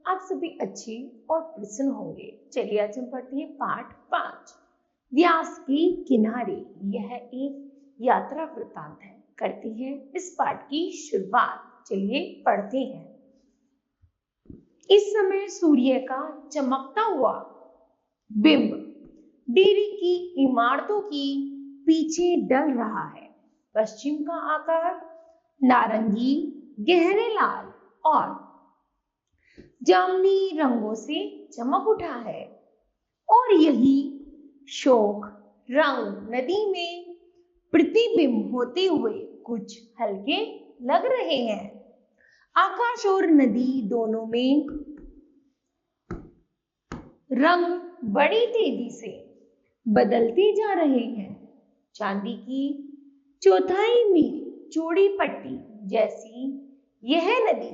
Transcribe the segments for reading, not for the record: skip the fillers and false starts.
आप सभी अच्छे और प्रसन्न होंगे। चलिए आज हम पढ़ते हैं पाठ 5 व्यास के किनारे। यह एक यात्रा वृत्तांत है। करते हैं इस पाठ की शुरुआत। चलिए पढ़ते हैं। इस समय सूर्य का चमकता हुआ बिंब डेरे की इमारतों की पीछे डल रहा है। पश्चिम का आकार नारंगी, गहरे लाल और जामुनी रंगों से चमक उठा है और यही शोक रंग नदी में प्रतिबिंब होते हुए कुछ हल्के लग रहे हैं। आकाश और नदी दोनों में रंग बड़ी तेजी से बदलते जा रहे हैं। चांदी की चौथाई मील चौड़ी पट्टी जैसी यह नदी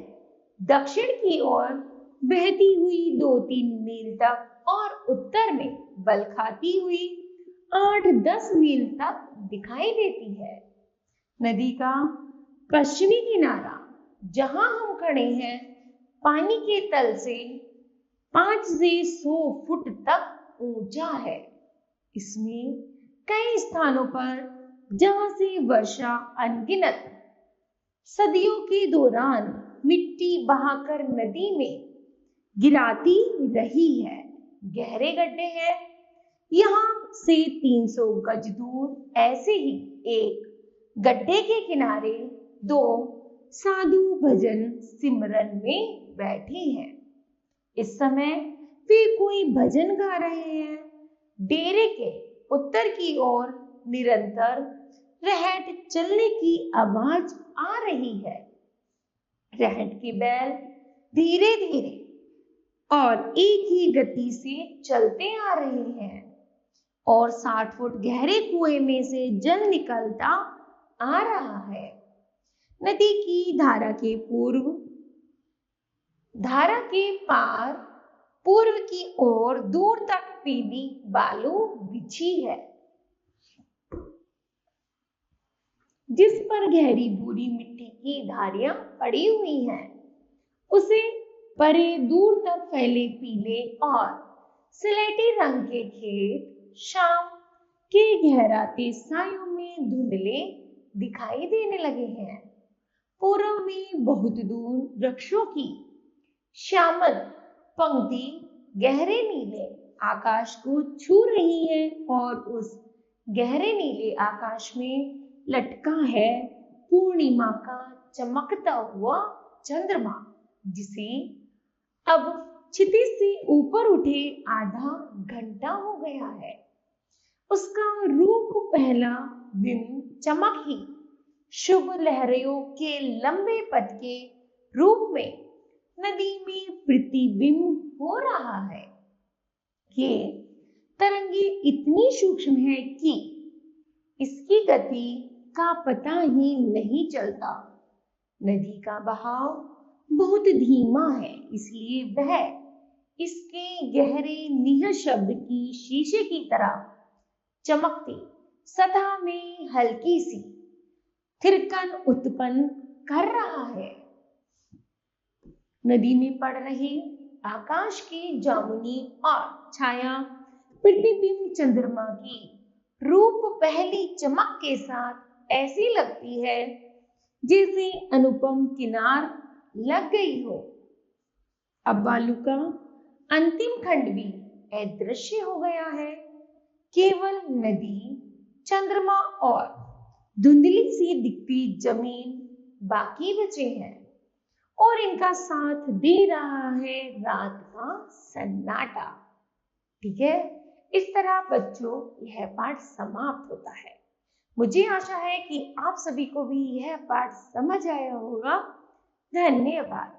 दक्षिण की ओर बहती हुई 2-3 मील तक और उत्तर में बल खाती हुई 8-10 मील तक दिखाई देती है। नदी का पश्चिमी किनारा जहां हम खड़े हैं पानी के तल से 5 से 100 फुट तक ऊंचा है। इसमें कई स्थानों पर जहां से वर्षा अनगिनत सदियों के दौरान मिट्टी बहाकर नदी में गिराती रही है, गहरे गड्ढे हैं। यहाँ से 300 गज दूर ऐसे ही एक गड्ढे के किनारे 2 साधु भजन सिमरन में बैठे हैं। इस समय वे कोई भजन गा रहे हैं। डेरे के उत्तर की ओर निरंतर रहट चलने की आवाज आ रही है। रहट के बैल धीरे धीरे और एक ही गति से चलते आ रहे हैं और 60 फुट गहरे कुएं में से जल निकलता आ रहा है। नदी की धारा के पार पूर्व की ओर दूर तक पीली बालू बिछी है, जिस पर गहरी भूरी मिट्टी की धारियां पड़ी हुई हैं। उसे परे दूर तक फैले पीले और स्लेटी रंग के खेत शाम के गहराते सायों में धुंधले दिखाई देने लगे हैं। पूर्व में बहुत दूर वृक्षों की श्यामल पंक्ति गहरे नीले आकाश को छू रही है और उस गहरे नीले आकाश में लटका है पूर्णिमा का चमकता हुआ चंद्रमा, जिसे अब क्षितिज से ऊपर उठे आधा घंटा हो गया है। उसका रूप पहला दिन चमक ही शुभ लहरों के लंबे पथ के रूप में नदी में प्रतिबिंब हो रहा है। ये तरंगे इतनी सूक्ष्म है कि इसकी गति का पता ही नहीं चलता। नदी का बहाव बहुत धीमा है, इसलिए वह इसके गहरे निःशब्द की शीशे की तरह चमकती सतह में हल्की सी थिरकन उत्पन्न कर रहा है। नदी में पड़ रहे आकाश की जामुनी और छाया प्रतिबिंब चंद्रमा की रूप पहली चमक के साथ ऐसी लगती है जैसे अनुपम किनार लग गई हो। अब बालू का अंतिम खंड भी अदृश्य हो गया है। केवल नदी, चंद्रमा और धुंधली सी दिखती जमीन बाकी बचे हैं और इनका साथ दे रहा है रात का सन्नाटा। ठीक है, इस तरह बच्चों यह पाठ समाप्त होता है। मुझे आशा है कि आप सभी को भी यह पाठ समझ आया होगा। धन्यवाद।